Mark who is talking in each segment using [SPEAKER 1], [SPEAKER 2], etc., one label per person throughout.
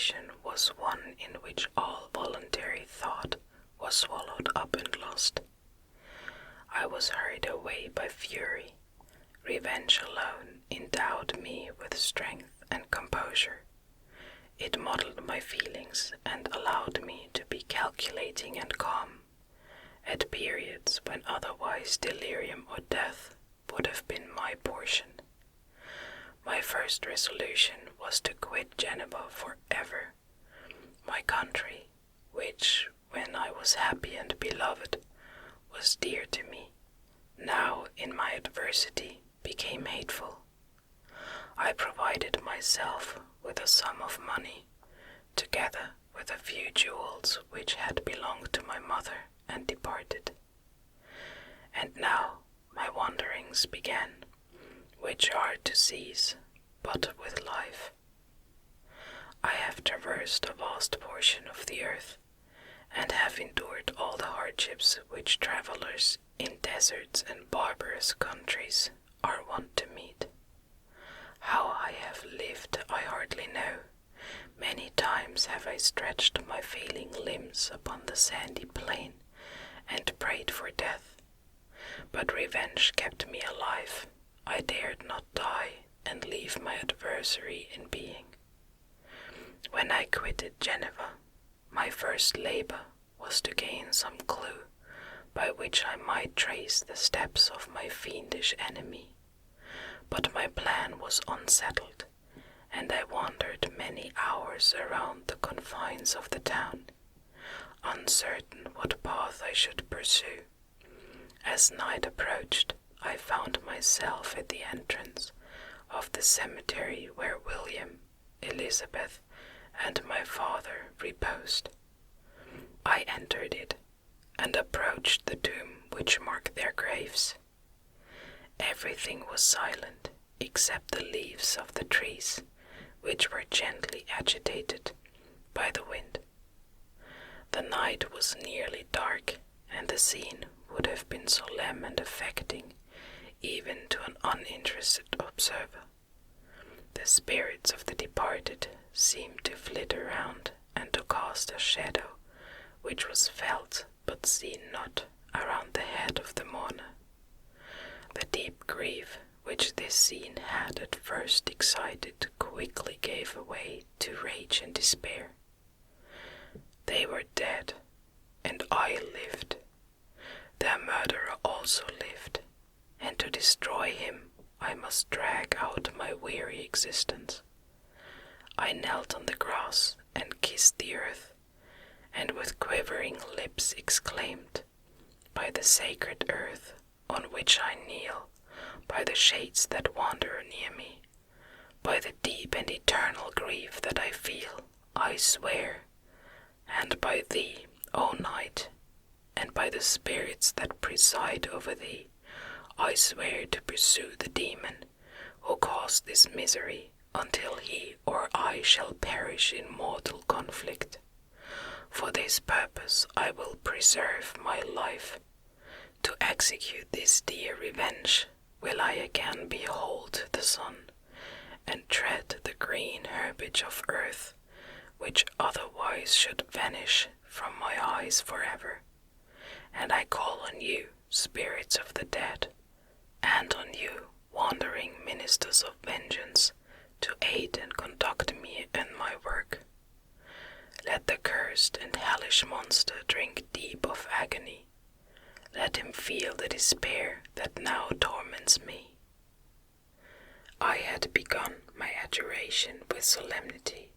[SPEAKER 1] situation was one in which all voluntary thought was swallowed up and lost. I was hurried away by fury. Revenge alone endowed me with strength and composure. It modeled my feelings and allowed me to be calculating and calm, at periods when otherwise delirium or death would have been my portion. My first resolution was to quit Geneva forever, my country, which, when I was happy and beloved, was dear to me, now in my adversity became hateful. I provided myself with a sum of money, together with a few jewels which had belonged to my mother, and departed. And now my wanderings began, which are to cease but with life. I have traversed a vast portion of the earth, and have endured all the hardships which travelers in deserts and barbarous countries are wont to meet. How I have lived I hardly know. Many times have I stretched my failing limbs upon the sandy plain, and prayed for death. But revenge kept me alive. I dared not die and leave my adversary in being. When I quitted Geneva, my first labor was to gain some clue by which I might trace the steps of my fiendish enemy. But my plan was unsettled, and I wandered many hours around the confines of the town, uncertain what path I should pursue. As night approached, I found myself at the entrance of the cemetery where William, Elizabeth, and my father reposed. I entered it, and approached the tomb which marked their graves. Everything was silent, except the leaves of the trees, which were gently agitated by the wind. The night was nearly dark, and the scene would have been solemn and affecting, even to an uninterested observer. The spirits of the departed seemed to flit around and to cast a shadow, which was felt but seen not, around the head of the mourner. The deep grief which this scene had at first excited quickly gave way to rage and despair. They were dead, and I lived. Their murderer also lived, and to destroy him I must drag out my weary existence. I knelt on the grass and kissed the earth, and with quivering lips exclaimed, "By the sacred earth on which I kneel, by the shades that wander near me, by the deep and eternal grief that I feel, I swear, and by thee, O night, and by the spirits that preside over thee, I swear to pursue the demon who caused this misery until he or I shall perish in mortal conflict. For this purpose I will preserve my life. To execute this dear revenge will I again behold the sun, and tread the green herbage of earth, which otherwise should vanish from my eyes forever. And I call on you, spirits of the dead, and on you, wandering ministers of vengeance, to aid and conduct me in my work. Let the cursed and hellish monster drink deep of agony. Let him feel the despair that now torments me." I had begun my adjuration with solemnity,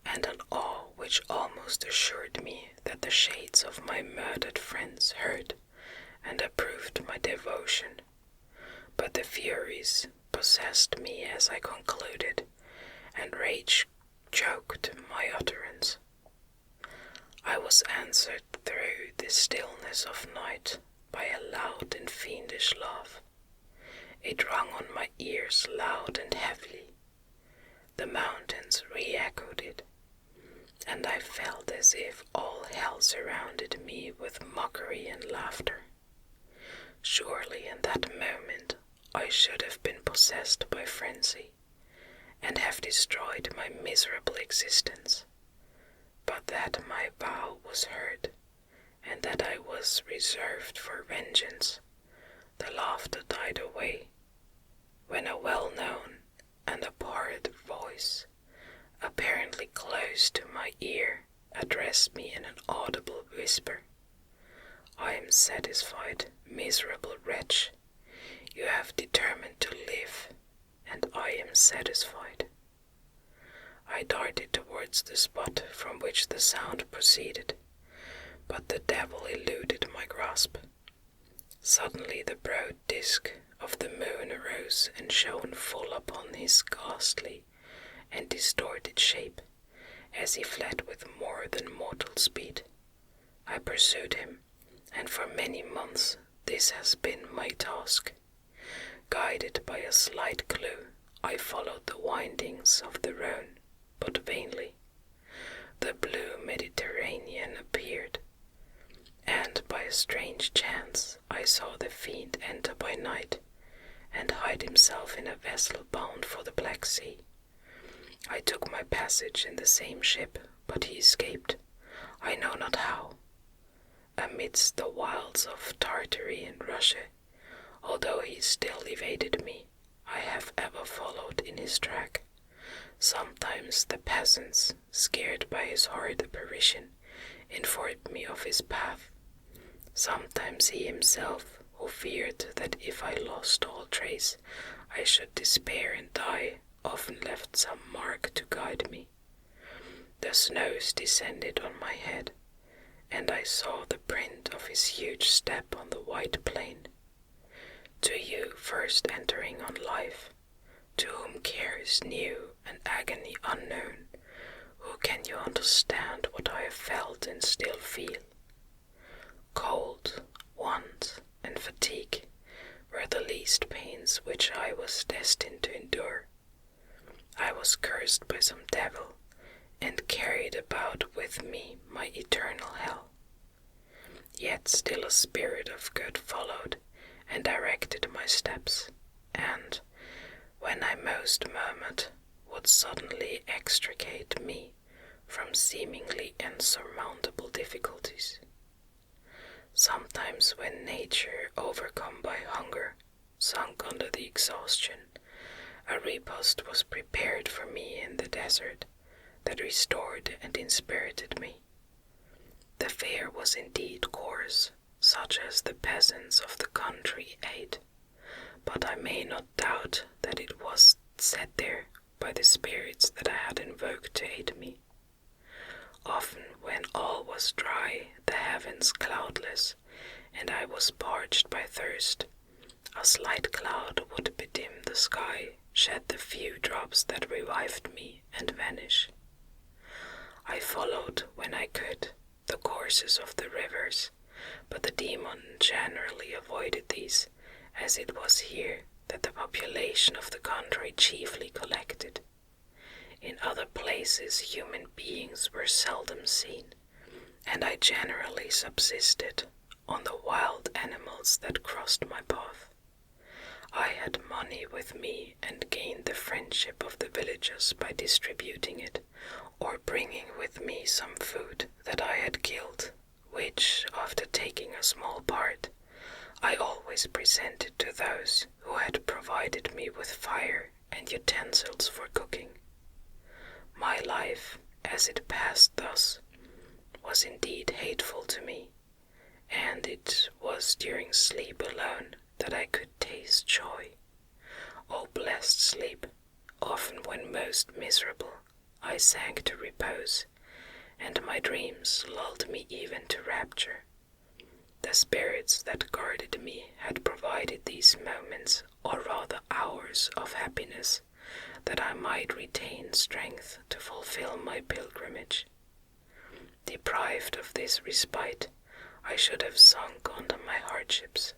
[SPEAKER 1] and an awe which almost assured me that the shades of my murdered friends heard and approved my devotion. But the furies possessed me as I concluded, and rage choked my utterance. I was answered through the stillness of night by a loud and fiendish laugh. It rung on my ears loud and heavily. The mountains re-echoed it, and I felt as if all hell surrounded me with mockery and laughter. Surely in that moment I should have been possessed by frenzy, and have destroyed my miserable existence. that my vow was heard, and that I was reserved for vengeance, the laughter died away, when a well-known and abhorred voice, apparently close to my ear, addressed me in an audible whisper. "I am satisfied, miserable wretch. You have determined to live, and I am satisfied." I darted towards the spot from which the sound proceeded, but the devil eluded my grasp. Suddenly the broad disk of the moon arose and shone full upon his ghastly and distorted shape, as he fled with more than mortal speed. I pursued him, and for many months this has been my task. Guided by a slight clue, I followed the windings of the Rhone, but vainly. The blue Mediterranean appeared, and by a strange chance I saw the fiend enter by night, and hide himself in a vessel bound for the Black Sea. I took my passage in the same ship, but he escaped, I know not how. Amidst the wilds of Tartary and Russia, although he still evaded me, I have ever followed in his track. Sometimes the peasants, scared by his horrid apparition, informed me of his path. Sometimes he himself, who feared that if I lost all trace I should despair and die, often left some mark to guide me. The snows descended on my head, and I saw the print of his huge step on the white plain. To you first entering on life, to whom care is new and agony unknown, who can you understand what I have felt and still feel? Cold, want, and fatigue were the least pains which I was destined to endure. I was cursed by some devil, and carried about with me my eternal hell. Yet still a spirit of good followed and directed my steps, and, when I most murmured, would suddenly extricate me from seemingly insurmountable difficulties. Sometimes when nature, overcome by hunger, sunk under the exhaustion, a repast was prepared for me in the desert that restored and inspirited me. The fare was indeed coarse, such as the peasants of the country ate, but I may not doubt that it was set there by the spirits that I had invoked to aid me. Often when all was dry, the heavens cloudless, and I was parched by thirst, a slight cloud would bedim the sky, shed the few drops that revived me, and vanish. I followed, when I could, the courses of the rivers, but the demon generally avoided these, as it was here that the population of the country chiefly collected. In other places human beings were seldom seen, and I generally subsisted on the wild animals that crossed my path. I had money with me and gained the friendship of the villagers by distributing it, or bringing with me some food that I had killed, which, after taking a small part, I always presented to those who had provided me with fire and utensils for cooking. My life, as it passed thus, was indeed hateful to me, and it was during sleep alone that I could taste joy. O blessed sleep, often when most miserable, I sank to repose, and my dreams lulled me even to rapture. The spirits that guarded me had provided these moments, or rather hours, of happiness, that I might retain strength to fulfill my pilgrimage. Deprived of this respite, I should have sunk under my hardships.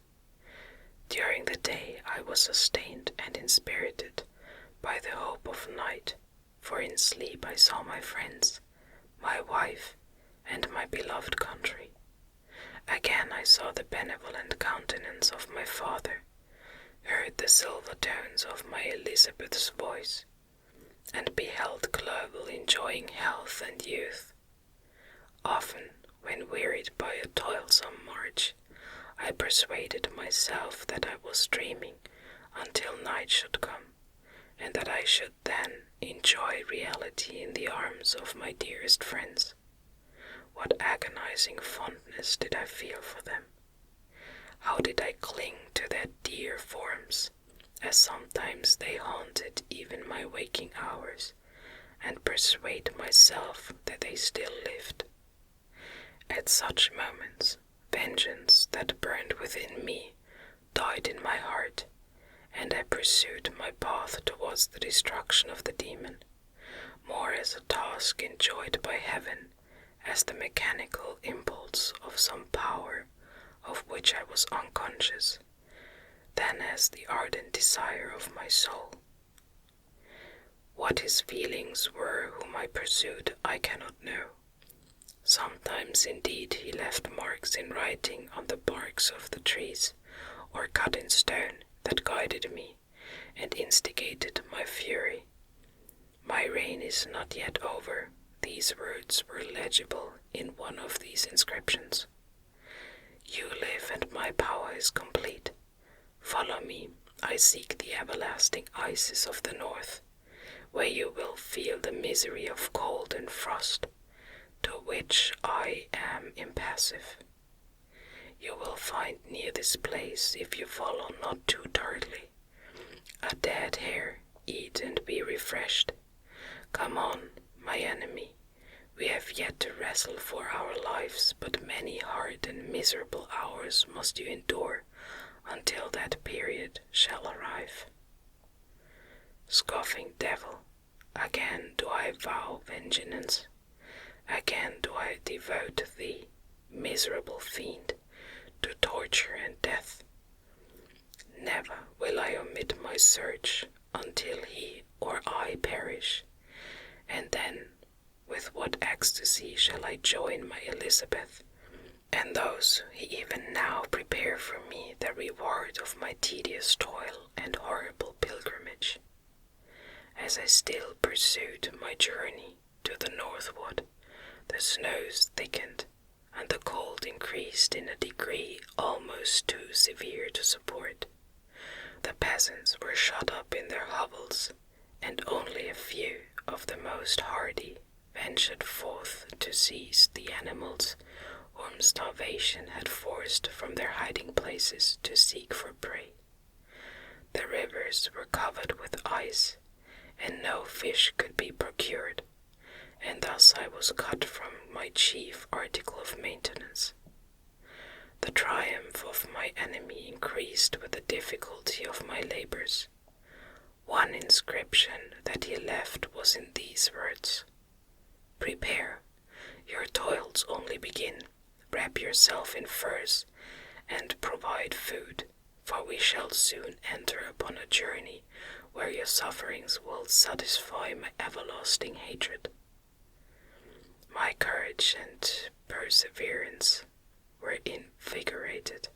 [SPEAKER 1] During the day I was sustained and inspirited by the hope of night, for in sleep I saw my friends, my wife, and my beloved country. Again I saw the benevolent countenance of my father, heard the silver tones of my Elizabeth's voice, and beheld Clerval enjoying health and youth. Often, when wearied by a toilsome march, I persuaded myself that I was dreaming until night should come, and that I should then enjoy reality in the arms of my dearest friends. What agonizing fondness did I feel for them! How did I cling to their dear forms, as sometimes they haunted even my waking hours, and persuade myself that they still lived. At such moments, vengeance that burned within me died in my heart, and I pursued my path towards the destruction of the demon, more as a task enjoyed by heaven, as the mechanical impulse of some power of which I was unconscious, than as the ardent desire of my soul. What his feelings were whom I pursued, I cannot know. Sometimes indeed he left marks in writing on the barks of the trees, or cut in stone, that guided me, and instigated my fury. My reign is not yet over. These words were legible in one of these inscriptions. You live, and my power is complete. Follow me, I seek the everlasting ices of the north, where you will feel the misery of cold and frost, to which I am impassive. You will find near this place, if you follow not too tardily, a dead hare. Eat and be refreshed. Come on, my enemy. We have yet to wrestle for our lives, but many hard and miserable hours must you endure until that period shall arrive. Scoffing devil, again do I vow vengeance. Again do I devote thee, miserable fiend, to torture and death. Never will I omit my search until he or I perish, and then with what ecstasy shall I join my Elizabeth, and those who even now prepare for me the reward of my tedious toil and horrible pilgrimage. As I still pursued my journey to the northward, the snows thickened, and the cold increased in a degree almost too severe to support. The peasants were shut up in their hovels, and only a few of the most hardy ventured forth to seize the animals whom starvation had forced from their hiding places to seek for prey. The rivers were covered with ice, and no fish could be procured, and thus I was cut from my chief article of maintenance. The triumph of my enemy increased with the difficulty of my labors. One inscription that he left was in these words: Prepare, your toils only begin. Wrap yourself in furs, and provide food, for we shall soon enter upon a journey where your sufferings will satisfy my everlasting hatred. My courage and perseverance were invigorated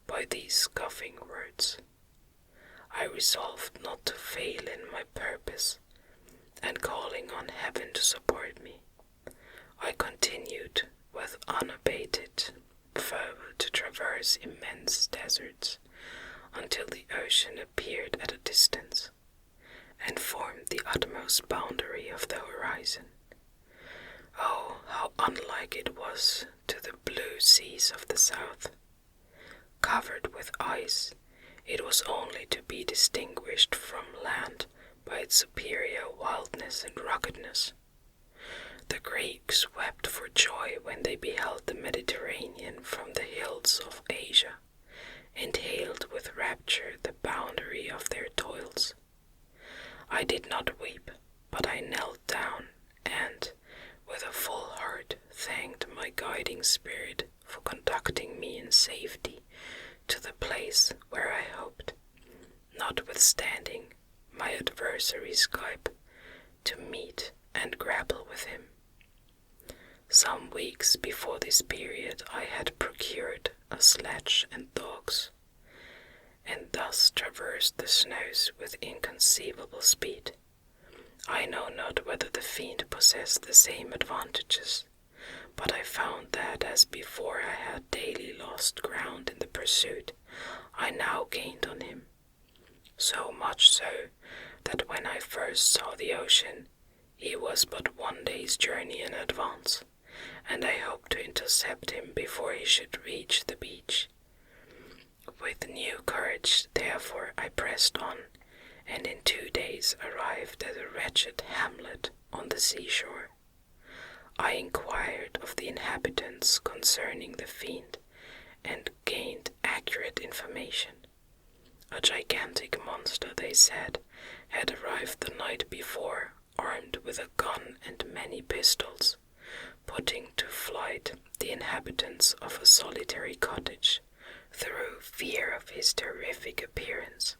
[SPEAKER 1] by these scoffing words. I resolved not to fail in my purpose, and calling on heaven to support me, I continued with unabated fervor to traverse immense deserts until the ocean appeared at a distance, and formed the utmost boundary of the horizon. Oh, how unlike it was to the blue seas of the south! Covered with ice, it was only to be distinguished from land by its superior wildness and ruggedness. The Greeks wept for joy when they beheld the Mediterranean from the hills of Asia, and hailed with rapture the boundary of their toils. I did not weep, but I knelt down, and, with a full heart, thanked my guiding spirit for conducting me in safety to the place where I hoped, notwithstanding my adversary's gripe, to meet and grapple with him. Some weeks before this period I had procured a sledge and dogs, and thus traversed the snows with inconceivable speed. I know not whether the fiend possessed the same advantages, but I found that as before I had daily lost ground in the pursuit, I now gained on him. So much so that when I first saw the ocean, he was but 1 day's journey in advance, and I hoped to intercept him before he should reach the beach. With new courage, therefore, I pressed on, and in 2 days arrived at a wretched hamlet on the seashore. I inquired of the inhabitants concerning the fiend, and gained accurate information. A gigantic monster, they said, had arrived the night before, armed with a gun and many pistols, putting to flight the inhabitants of a solitary cottage through fear of his terrific appearance.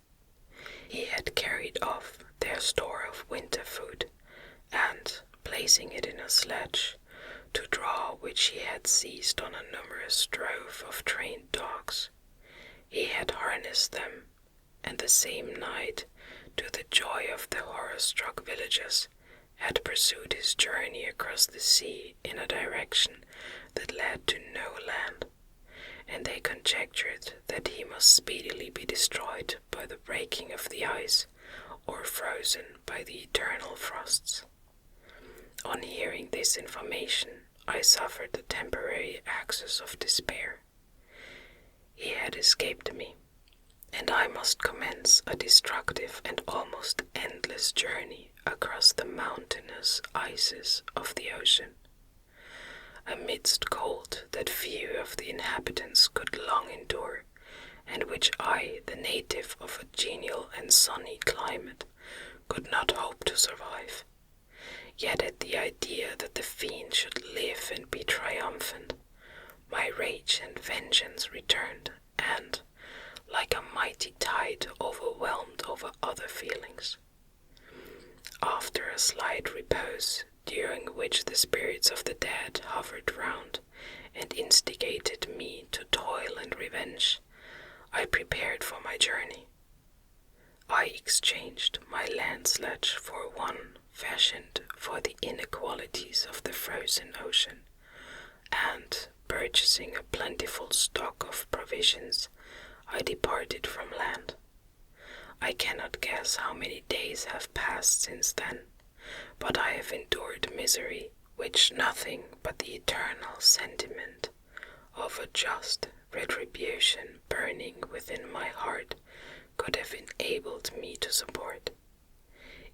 [SPEAKER 1] He had carried off their store of winter food, and, placing it in a sledge, to draw which he had seized on a numerous drove of trained dogs, he had harnessed them, and the same night, to the joy of the horror-struck villagers, had pursued his journey across the sea in a direction that led to no land, and they conjectured that he must speedily be destroyed by the breaking of the ice, or frozen by the eternal frosts. On hearing this information, I suffered a temporary access of despair. He had escaped me, and I must commence a destructive and almost endless journey across the mountainous ices of the ocean, amidst cold that few of the inhabitants could long endure, and which I, the native of a genial and sunny climate, could not hope to survive. Yet at the idea that the fiend should live and be triumphant, my rage and vengeance returned, and, like a mighty tide, overwhelmed over other feelings. After a slight repose, during which the spirits of the dead hovered round and instigated me to toil and revenge, I prepared for my journey. I exchanged my land sledge for one fashioned for the inequalities of the frozen ocean, and, purchasing a plentiful stock of provisions, I departed from land. I cannot guess how many days have passed since then, but I have endured misery which nothing but the eternal sentiment of a just retribution burning within my heart could have enabled me to support.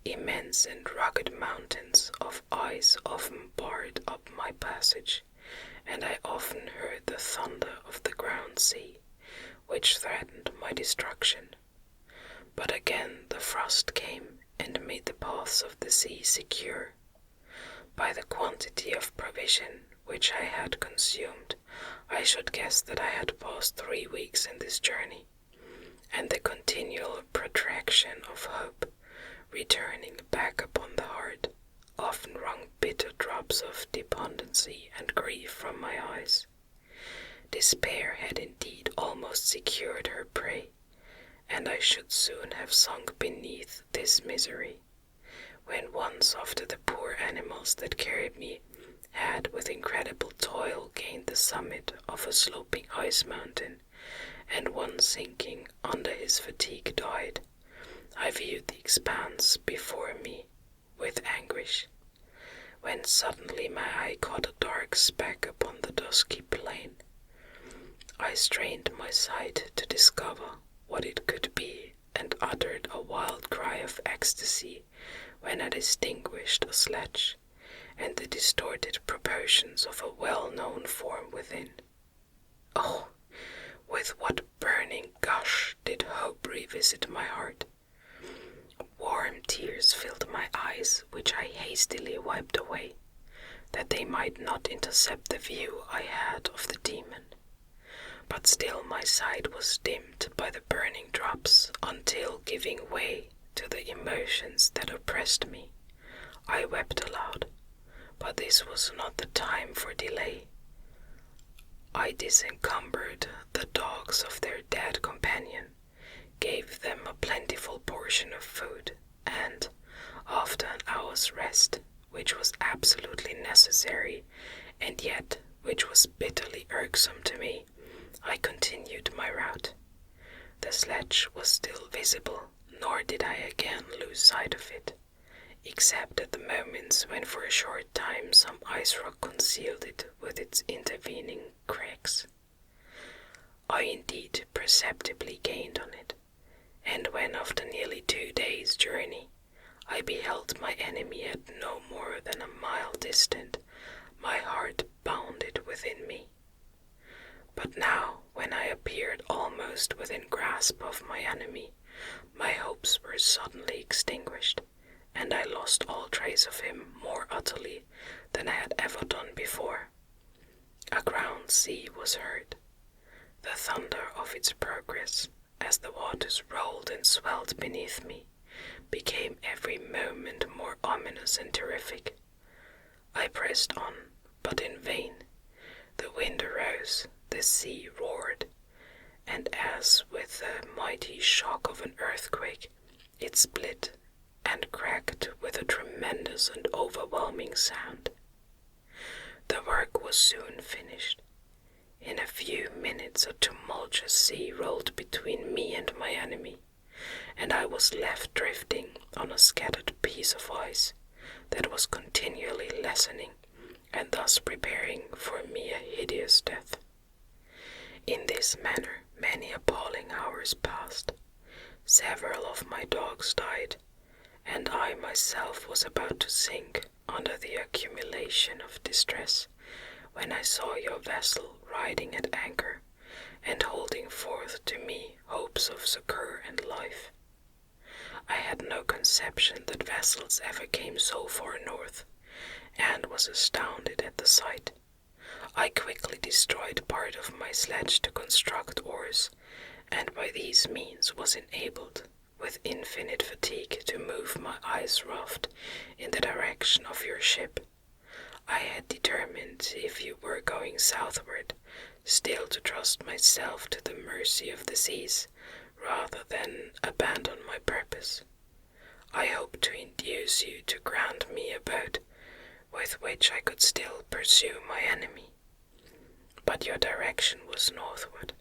[SPEAKER 1] Immense and rugged mountains of ice often barred up my passage, and I often heard the thunder of the ground sea, which threatened my destruction. But again the frost came and made the paths of the sea secure. By the quantity of provision which I had consumed, I should guess that I had passed 3 weeks in this journey, and the continual protraction of hope, returning back upon the heart, often wrung bitter drops of despondency and grief from my eyes. Despair had indeed almost secured her prey, and I should soon have sunk beneath this misery, when once after the poor animals that carried me had with incredible toil gained the summit of a sloping ice mountain, and one sinking under his fatigue died, I viewed the expanse before me with anguish, when suddenly my eye caught a dark speck upon the dusky plain. I strained my sight to discover what it could be, and uttered a wild cry of ecstasy when I distinguished a sledge, and the distorted proportions of a well-known form within. Oh, with what burning gush did hope revisit my heart! Warm tears filled my eyes, which I hastily wiped away, that they might not intercept the view I had of the demon. But still my sight was dimmed by the burning drops, until, giving way to the emotions that oppressed me, I wept aloud. But this was not the time for delay. I disencumbered the dogs of their dead companion, gave them a plentiful portion of food, and, after an hour's rest, which was absolutely necessary, and yet, which was bitterly irksome to me, I continued my route. The sledge was still visible, nor did I again lose sight of it, except at the moments when for a short time some ice rock concealed it with its intervening cracks. I indeed perceptibly gained on it, and when after nearly 2 days' journey I beheld my enemy at no more than a mile distant, my heart bounded within me. But now, when I appeared almost within grasp of my enemy, my hopes were suddenly extinguished, and I lost all trace of him more utterly than I had ever done before. A ground sea was heard. The thunder of its progress, as the waters rolled and swelled beneath me, became every moment more ominous and terrific. I pressed on, but in vain. The wind arose, the sea roared, and as with the mighty shock of an earthquake, it split and cracked with a tremendous and overwhelming sound. The work was soon finished. In a few minutes a tumultuous sea rolled between me and my enemy, and I was left drifting on a scattered piece of ice that was continually lessening, and thus preparing for me a hideous death. In this manner many appalling hours passed. Several of my dogs died, and I myself was about to sink under the accumulation of distress, when I saw your vessel riding at anchor, and holding forth to me hopes of succor and life. I had no conception that vessels ever came so far north, and was astounded at the sight. I quickly destroyed part of my sledge to construct oars, and by these means was enabled, with infinite fatigue, to move my ice raft in the direction of your ship. I had determined, if you were going southward, still to trust myself to the mercy of the seas, rather than abandon my purpose. I hoped to induce you to grant me a boat with which I could still pursue my enemy, but your direction was northward.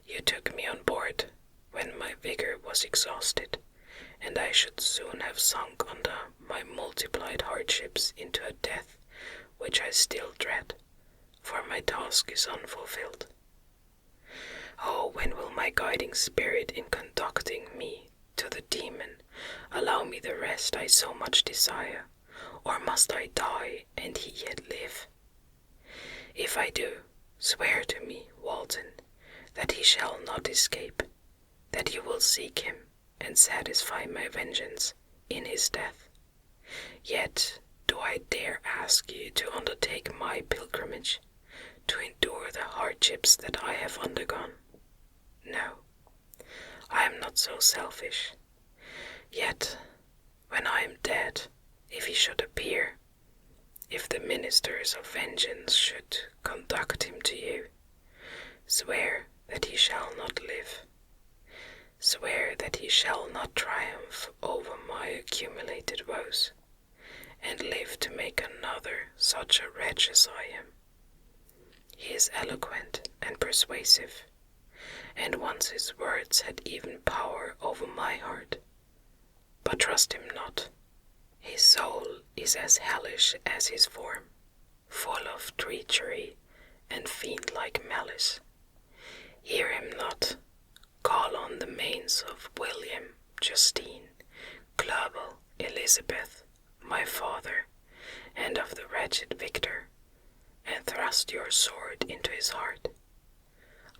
[SPEAKER 1] You took me on board when my vigor was exhausted, and I should soon have sunk under my multiplied hardships into a death which I still dread, for my task is unfulfilled. Oh, when will my guiding spirit in conducting me to the demon allow me the rest I so much desire, or must I die and he yet live? If I do, swear to me, Walton, that he shall not escape, that you will seek him and satisfy my vengeance in his death. Yet do I dare ask you to undertake my pilgrimage, to endure the hardships that I have undergone? No, I am not so selfish. Yet, when I am dead, if he should appear, if the ministers of vengeance should conduct him to you, swear that he shall not live. Swear that he shall not triumph over my accumulated woes, and live to make another such a wretch as I am. He is eloquent and persuasive, and once his words had even power over my heart. But trust him not. His soul is as hellish as his form, full of treachery and fiend-like malice. Hear him not. Call on the manes of William, Justine, Clerval, Elizabeth, my father, and of the wretched Victor, and thrust your sword into his heart.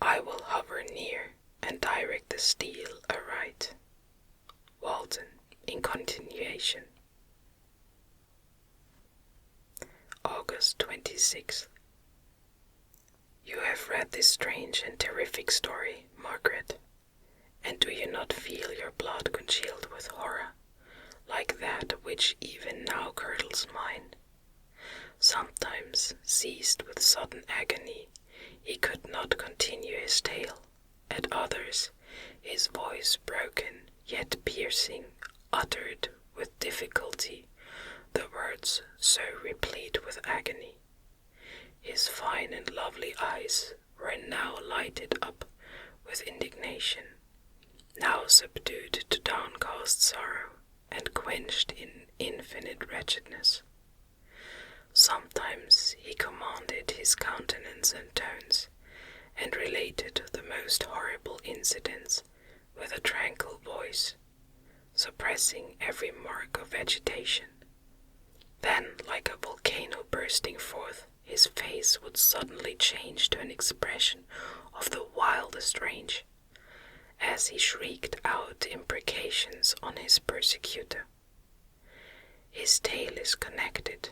[SPEAKER 1] I will hover near and direct the steel aright. Walton, in continuation. August 26th. You have read this strange and terrific story, Margaret, and do you not feel your blood congealed with horror, like that which even now curdles mine? Sometimes, seized with sudden agony, he could not continue his tale. At others, his voice broken, yet piercing, uttered with difficulty the words so replete with agony. His fine and lovely eyes were now lighted up with indignation, now subdued to downcast sorrow, and quenched in infinite wretchedness. Sometimes he commanded his countenance and tones, and related the most horrible incidents with a tranquil voice, suppressing every mark of agitation. Then, like a volcano bursting forth, his face would suddenly change to an expression of the wildest rage, as he shrieked out imprecations on his persecutor. His tale is connected,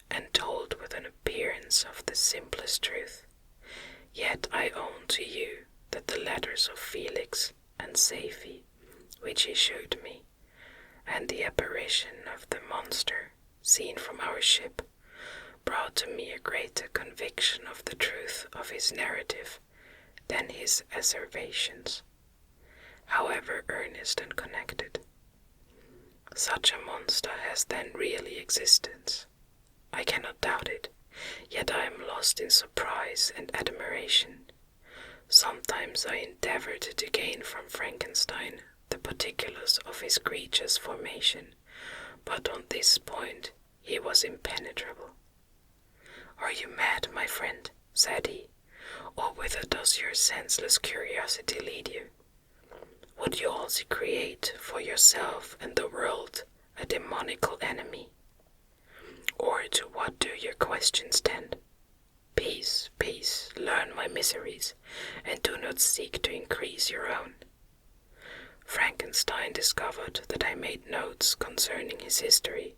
[SPEAKER 1] and told with an appearance of the simplest truth, yet I own to you that the letters of Felix and Safie, which he showed me, and the apparition of the monster seen from our ship, brought to me a greater conviction of the truth of his narrative than his asseverations, however earnest and connected. Such a monster has then really existence. I cannot doubt it, yet I am lost in surprise and admiration. Sometimes I endeavored to gain from Frankenstein the particulars of his creature's formation, but on this point he was impenetrable. "Are you mad, my friend?" said he, "or whither does your senseless curiosity lead you? Would you also create for yourself and the world a demoniacal enemy? Or to what do your questions tend? Peace, peace, learn my miseries, and do not seek to increase your own." Frankenstein discovered that I made notes concerning his history.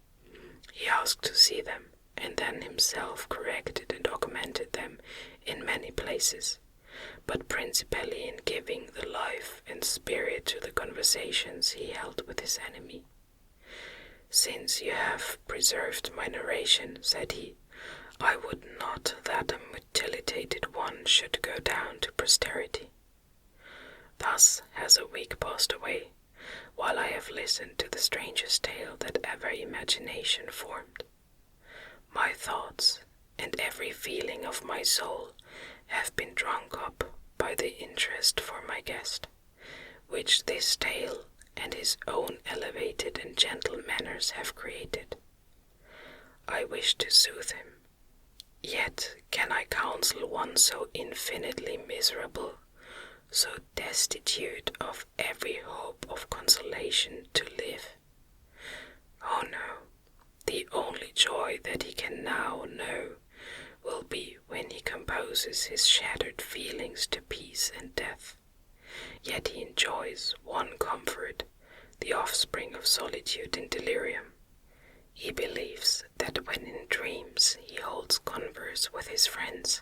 [SPEAKER 1] He asked to see them, and then himself corrected and augmented them in many places, but principally in giving the life and spirit to the conversations he held with his enemy. "Since you have preserved my narration," said he, "I would not that a mutilated one should go down to posterity." Thus has a week passed away, while I have listened to the strangest tale that ever imagination formed. My thoughts and every feeling of my soul have been drunk up by the interest for my guest, which this tale and his own elevated and gentle manners have created. I wish to soothe him, yet can I counsel one so infinitely miserable, so destitute of every hope of consolation, to live? Oh no, the only joy that he can now know will be when he composes his shattered feelings to peace and death. Yet he enjoys one comfort, the offspring of solitude and delirium. He believes that when in dreams he holds converse with his friends,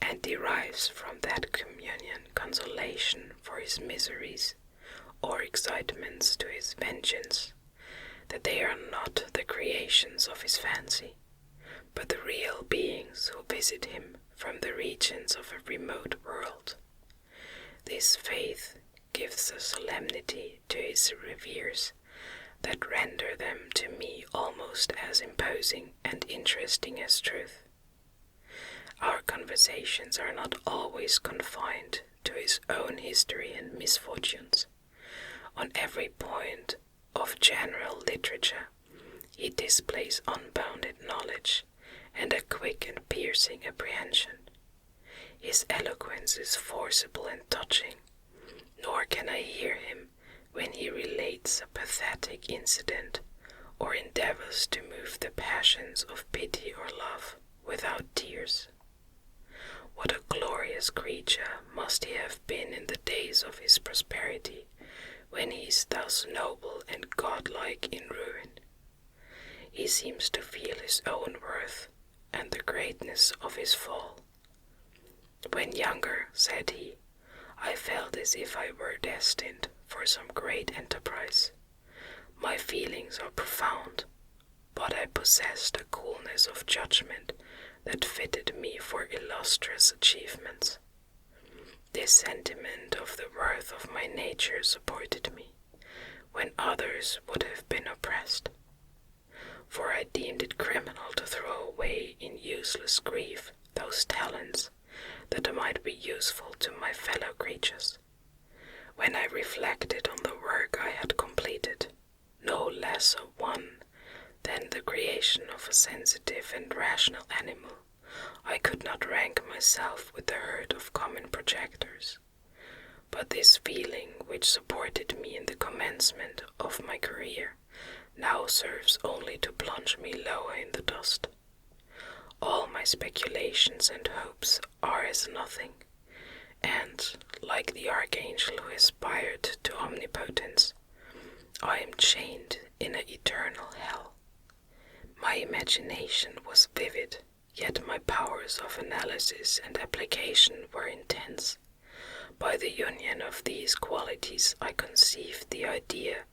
[SPEAKER 1] and derives from that communion consolation for his miseries, or excitements to his vengeance, that they are not the creations of his fancy, but the real beings who visit him from the regions of a remote world. This faith gives a solemnity to his reveres that render them to me almost as imposing and interesting as truth. Our conversations are not always confined to his own history and misfortunes. On every point of general literature, he displays unbounded knowledge and a quick and piercing apprehension. His eloquence is forcible and touching, nor can I hear him when he relates a pathetic incident or endeavors to move the passions of pity or love without tears. What a glorious creature must he have been in the days of his prosperity, when he is thus noble and godlike in ruin. He seems to feel his own worth and the greatness of his fall. "When younger," said he, "I felt as if I were destined for some great enterprise. My feelings are profound, but I possessed a coolness of judgment that fitted me for illustrious achievements. This sentiment of the worth of my nature supported me, when others would have been oppressed. For I deemed it criminal to throw away in useless grief those animal, I could not rank myself with the herd of common projectors. But this feeling which supported me in the commencement of my career now serves only to plunge me lower in the dust. All my speculations and hopes are as nothing, and, like the archangel who aspired to omnipotence, I am chained in an eternal hell. My imagination was vivid, yet my powers of analysis and application were intense. By the union of these qualities I conceived the idea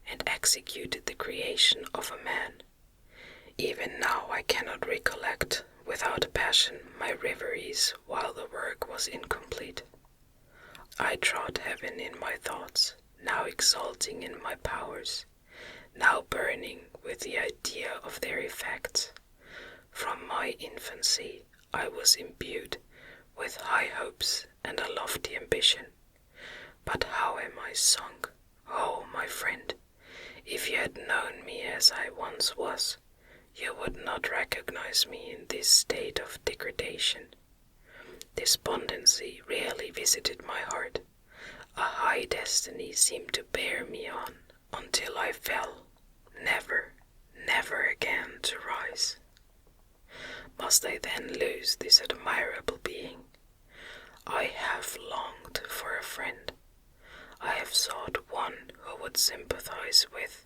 [SPEAKER 1] and executed the creation of a man. Even now I cannot recollect without passion my reveries while the work was incomplete. I trod heaven in my thoughts, now exulting in my powers, now burning with the idea of their effects. From my infancy I was imbued with high hopes and a lofty ambition. But how am I sunk? Oh, my friend, if you had known me as I once was, you would not recognize me in this state of degradation. Despondency rarely visited my heart. A high destiny seemed to bear me on until I fell, never, never again to rise. Must I then lose this admirable being? I have longed for a friend. I have sought one who would sympathize with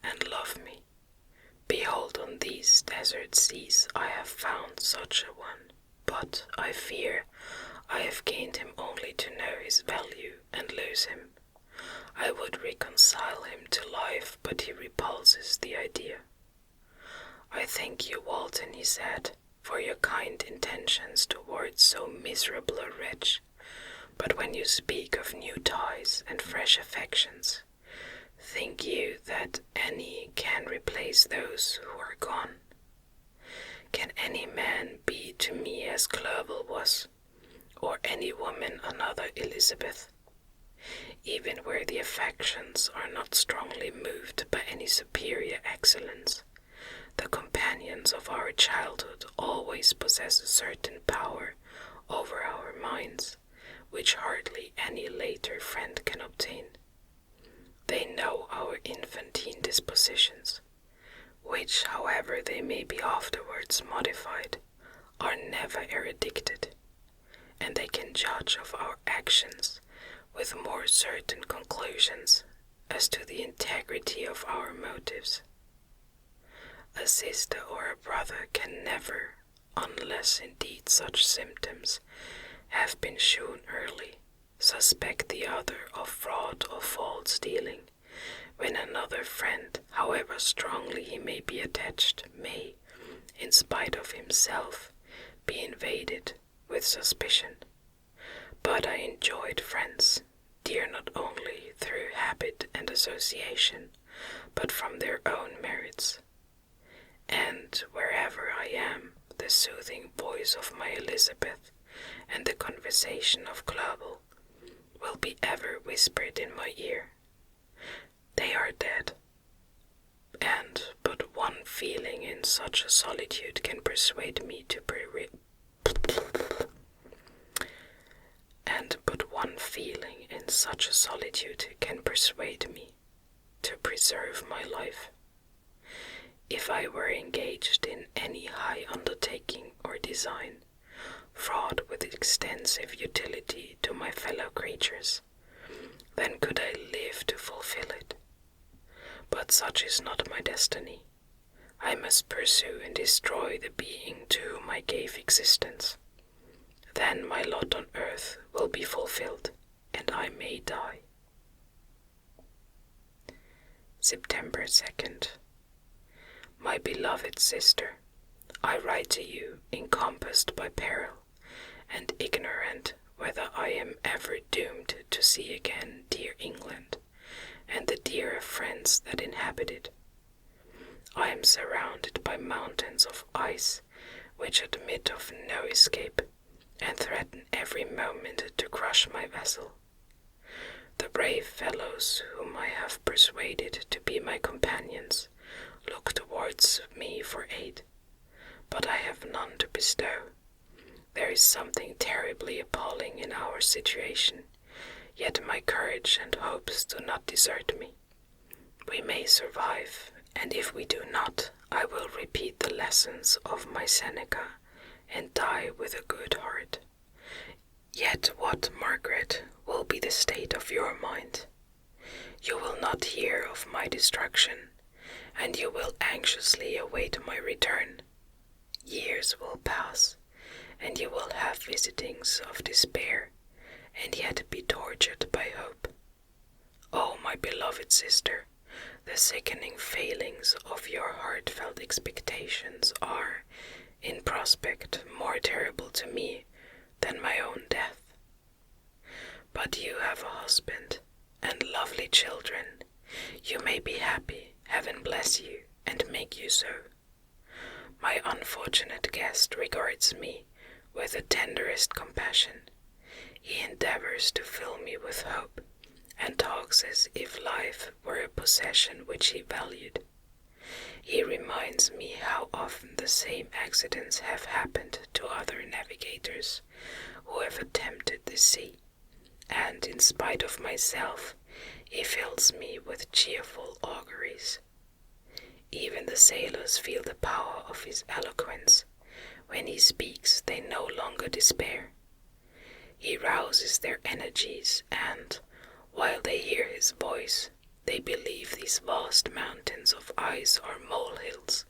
[SPEAKER 1] and love me. Behold, on these desert seas I have found such a one, but I fear I have gained him only to know his value and lose him. I would reconcile him to life, but he repulses the idea. I thank you, Walton, he said, for your kind intentions towards so miserable a wretch, but when you speak of new ties and fresh affections, think you that any can replace those who are gone? Can any man be to me as Clerval was, or any woman another Elizabeth? Even where the affections are not strongly moved by any superior excellence, the companions of our childhood always possess a certain power over our minds, which hardly any later friend can obtain. They know our infantine dispositions, which, however they may be afterwards modified, are never eradicted, and they can judge of our actions with more certain conclusions as to the integrity of our motives. A sister or a brother can never, unless indeed such symptoms have been shown early, suspect the other of fraud or false dealing, when another friend, however strongly he may be attached, may, in spite of himself, be invaded with suspicion. But I enjoyed friends, dear not only through habit and association, but from their own merits. And wherever I am, the soothing voice of my Elizabeth and the conversation of Clerval will be ever whispered in my ear. They are dead, and but one feeling in such a solitude can persuade me to preserve my life. If I were engaged in any high undertaking or design, fraught with extensive utility to my fellow creatures, then could I live to fulfill it. But such is not my destiny. I must pursue and destroy the being to whom I gave existence. Then my lot on earth will be fulfilled, and I may die. September 2nd. My beloved sister, I write to you encompassed by peril, and ignorant whether I am ever doomed to see again dear England, and the dearer friends that inhabit it. I am surrounded by mountains of ice, which admit of no escape, and threaten every moment to crush my vessel. The brave fellows whom I have persuaded to be my companions look towards me for aid, but I have none to bestow. There is something terribly appalling in our situation, yet my courage and hopes do not desert me. We may survive, and if we do not, I will repeat the lessons of my Seneca and die with a good heart. Yet what, Margaret, will be the state of your mind? You will not hear of my destruction, and you will anxiously await my return. Years will pass, and you will have visitings of despair, and yet be tortured by hope. Oh, my beloved sister, the sickening failings of your heartfelt expectations are, in prospect, more terrible to me than my own death. But you have a husband and lovely children. You may be happy, heaven bless you, and make you so. My unfortunate guest regards me with the tenderest compassion. He endeavors to fill me with hope, and talks as if life were a possession which he valued. He reminds me how often the same accidents have happened to other navigators who have attempted the sea, and in spite of myself, he fills me with cheerful auguries. Even the sailors feel the power of his eloquence. When he speaks, they no longer despair. He rouses their energies, and, while they hear his voice, they believe these vast mountains of ice are molehills,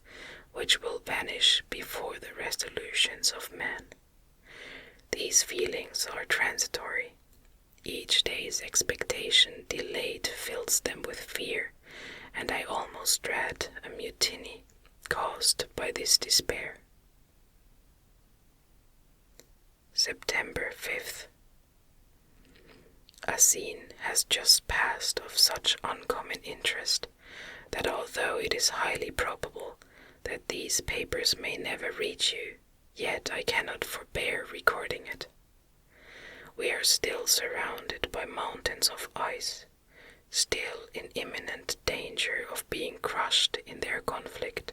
[SPEAKER 1] which will vanish before the resolutions of man. These feelings are transitory. Each day's expectation delayed fills them with fear, and I almost dread a mutiny caused by this despair. September 5th. A scene has just passed of such uncommon interest that although it is highly probable that these papers may never reach you, yet I cannot forbear recording it. We are still surrounded by mountains of ice, still in imminent danger of being crushed in their conflict.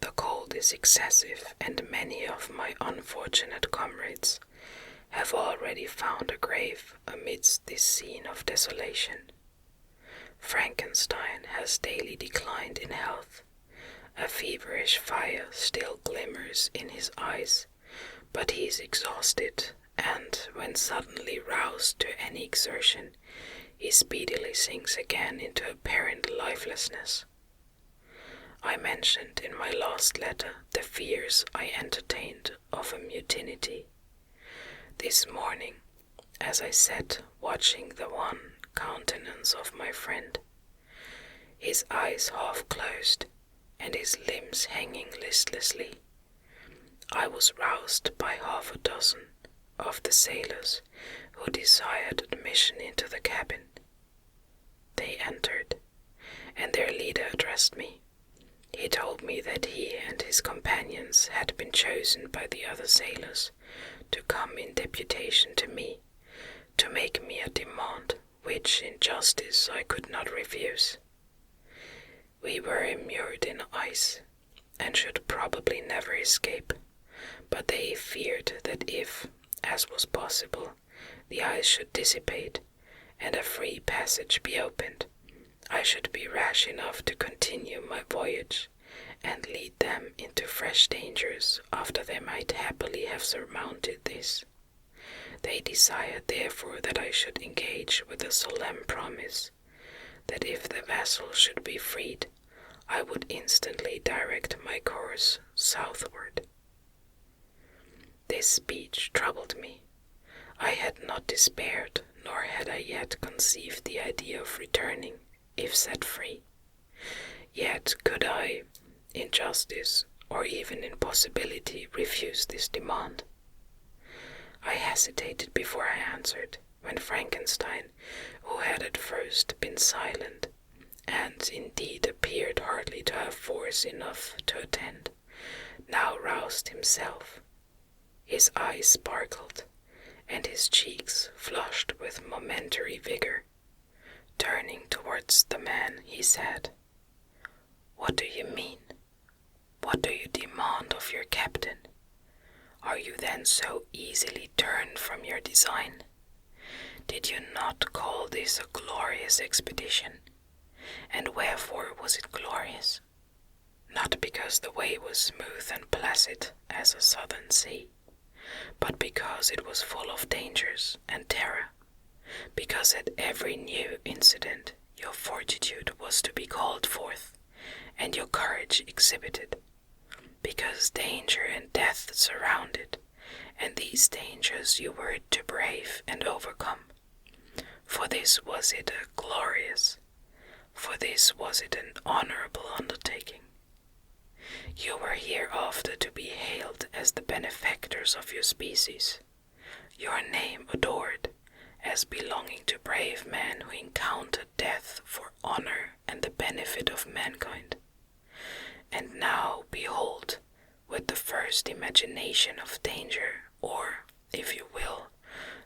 [SPEAKER 1] The cold is excessive, and many of my unfortunate comrades have already found a grave amidst this scene of desolation. Frankenstein has daily declined in health. A feverish fire still glimmers in his eyes, but he is exhausted, and when suddenly roused to any exertion, he speedily sinks again into apparent lifelessness. I mentioned in my last letter the fears I entertained of a mutiny. This morning, as I sat watching the wan countenance of my friend, his eyes half closed and his limbs hanging listlessly, I was roused by half a dozen of the sailors who desired admission into the cabin. They entered, and their leader addressed me. He told me that he and his companions had been chosen by the other sailors to come in deputation to me, to make me a demand which in justice I could not refuse. We were immured in ice, and should probably never escape, but they feared that if, as was possible, the ice should dissipate, and a free passage be opened, I should be rash enough to continue my voyage, and lead them into fresh dangers after they might happily have surmounted this. They desired therefore that I should engage with a solemn promise, that if the vessel should be freed, I would instantly direct my course southward. This speech troubled me. I had not despaired, nor had I yet conceived the idea of returning, if set free. Yet could I, in justice, or even in possibility, refuse this demand? I hesitated before I answered, when Frankenstein, who had at first been silent, and indeed appeared hardly to have force enough to attend, now roused himself. His eyes sparkled, and his cheeks flushed with momentary vigor. Turning towards the man, he said, "What do you mean? What do you demand of your captain? Are you then so easily turned from your design? Did you not call this a glorious expedition? And wherefore was it glorious? Not because the way was smooth and placid as a southern sea, but because it was full of dangers and terror, because at every new incident your fortitude was to be called forth, and your courage exhibited, because danger and death surrounded, and these dangers you were to brave and overcome. For this was it a glorious, for this was it an honorable undertaking. You were hereafter to be hailed as the benefactors of your species, your name adored, as belonging to brave men who encountered death for honor and the benefit of mankind. And now, behold, with the first imagination of danger, or, if you will,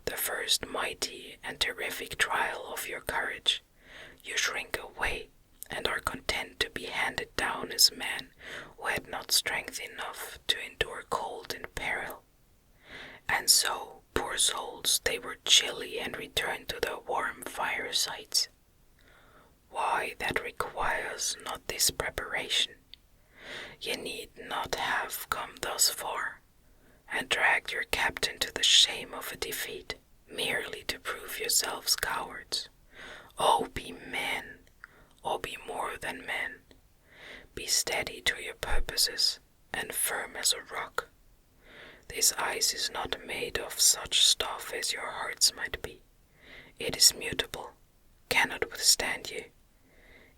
[SPEAKER 1] the first mighty and terrific trial of your courage, you shrink away and are content to be handed down as men who had not strength enough to endure cold and peril. And so, poor souls, they were chilly and returned to their warm firesides. Why, that requires not this preparation. Ye need not have come thus far, and dragged your captain to the shame of a defeat, merely to prove yourselves cowards. Oh, be men, or be more than men. Be steady to your purposes, and firm as a rock. This ice is not made of such stuff as your hearts might be. It is mutable, cannot withstand you,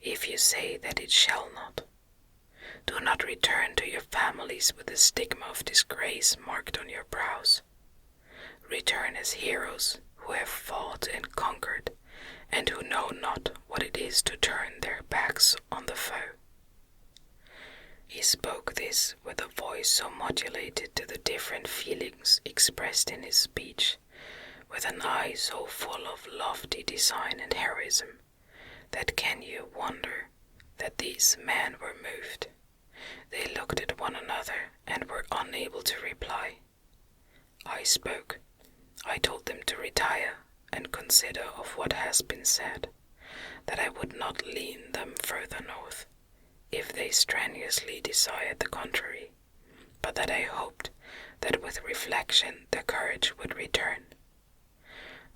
[SPEAKER 1] if you say that it shall not. Do not return to your families with the stigma of disgrace marked on your brows. Return as heroes who have fought and conquered, and who know not what it is to turn their backs on the foe. He spoke this with a voice so modulated to the different feelings expressed in his speech, with an eye so full of lofty design and heroism, that can you wonder that these men were moved? They looked at one another and were unable to reply. I spoke. I told them to retire and consider of what has been said, that I would not lean them further north, if they strenuously desired the contrary, but that I hoped that with reflection their courage would return.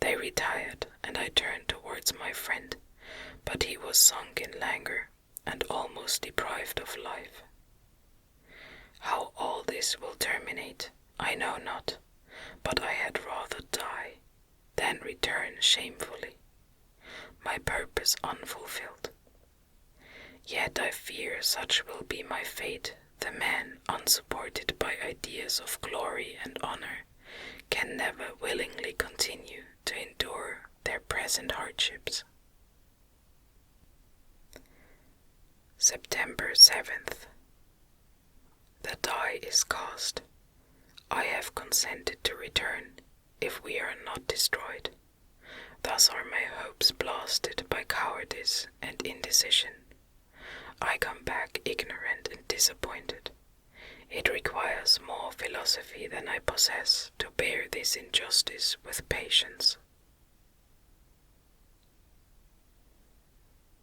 [SPEAKER 1] They retired, and I turned towards my friend, but he was sunk in languor and almost deprived of life. How all this will terminate, I know not, but I had rather die than return shamefully, my purpose unfulfilled. Yet I fear such will be my fate. The man, unsupported by ideas of glory and honor, can never willingly continue to endure their present hardships. September 7th. The die is cast. I have consented to return, if we are not destroyed. Thus are my hopes blasted by cowardice and indecision. I come back ignorant and disappointed. It requires more philosophy than I possess to bear this injustice with patience.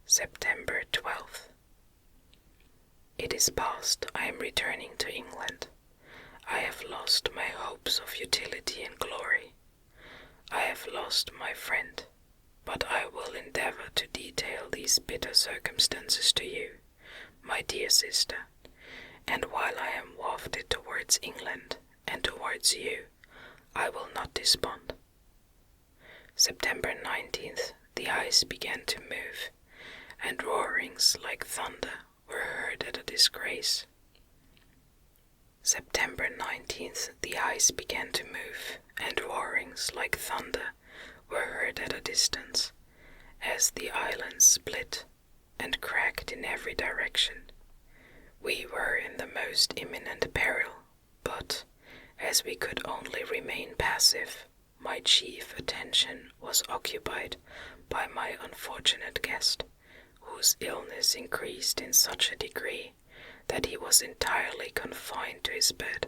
[SPEAKER 1] September 12th. It is past. I am returning to England. I have lost my hopes of utility and glory. I have lost my friend, but I will endeavor to detail these bitter circumstances to you, my dear sister, and while I am wafted towards England and towards you, I will not despond. September 19th, the ice began to move, and roarings like thunder were heard at a disgrace. September 19th, the ice began to move, and roarings like thunder were heard at a distance, as the island split and cracked in every direction. We were in the most imminent peril, but, as we could only remain passive, my chief attention was occupied by my unfortunate guest, whose illness increased in such a degree that he was entirely confined to his bed.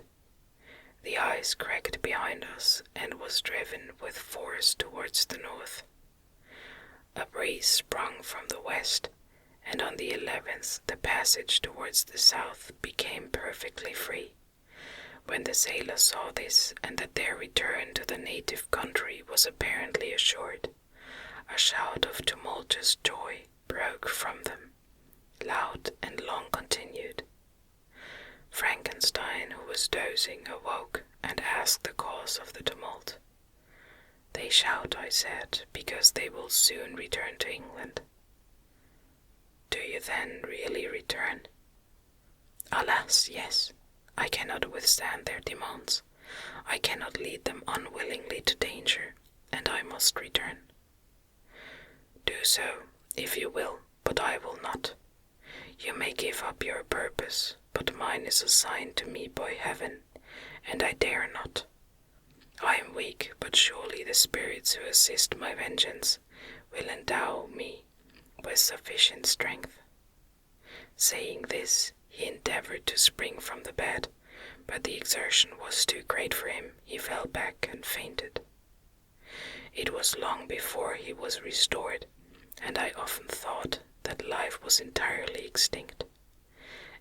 [SPEAKER 1] The ice cracked behind us and was driven with force towards the north. A breeze sprung from the west, and on the 11th the passage towards the south became perfectly free. When the sailors saw this, and that their return to the native country was apparently assured, a shout of tumultuous joy broke from them, loud and long continued. Frankenstein, who was dozing, awoke and asked the cause of the tumult. "They shout," I said, "because they will soon return to England." "Do you then really return?" "Alas, yes. I cannot withstand their demands. I cannot lead them unwillingly to danger, and I must return." "Do so, if you will, but I will not. You may give up your purpose, but mine is assigned to me by heaven, and I dare not. I am weak, but surely the spirits who assist my vengeance will endow me with sufficient strength." Saying this, he endeavored to spring from the bed, but the exertion was too great for him. He fell back and fainted. It was long before he was restored, and I often thought that life was entirely extinct.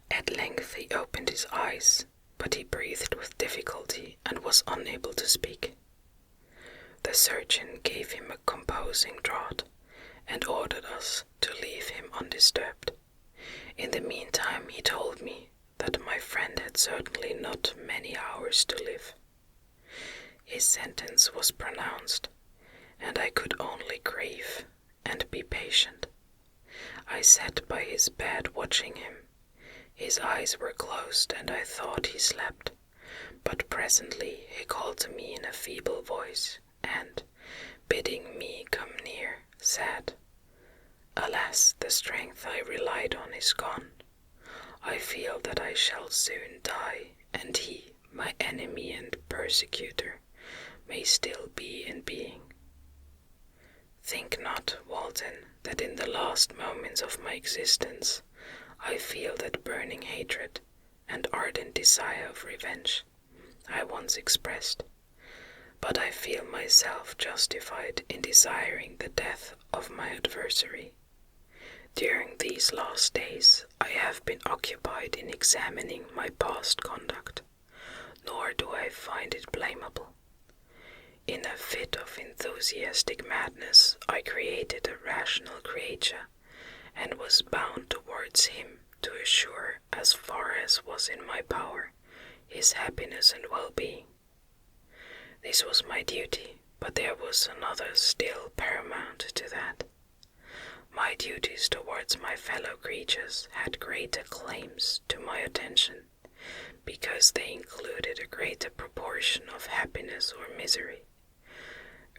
[SPEAKER 1] At length he opened his eyes, but he breathed with difficulty and was unable to speak. The surgeon gave him a composing draught, and ordered us to leave him undisturbed. In the meantime he told me that my friend had certainly not many hours to live. His sentence was pronounced, and I could only grieve and be patient. I sat by his bed watching him. His eyes were closed, and I thought he slept, but presently he called to me in a feeble voice, and, bidding me come near, said, "Alas, the strength I relied on is gone. I feel that I shall soon die, and he, my enemy and persecutor, may still be in being. Think not, Walton, that in the last moments of my existence I feel that burning hatred and ardent desire of revenge I once expressed, but I feel myself justified in desiring the death of my adversary. During these last days I have been occupied in examining my past conduct, nor do I find it blamable. In a fit of enthusiastic madness I created a rational creature, and was bound towards him to assure, as far as was in my power, his happiness and well-being. This was my duty, but there was another still paramount to that. My duties towards my fellow creatures had greater claims to my attention, because they included a greater proportion of happiness or misery.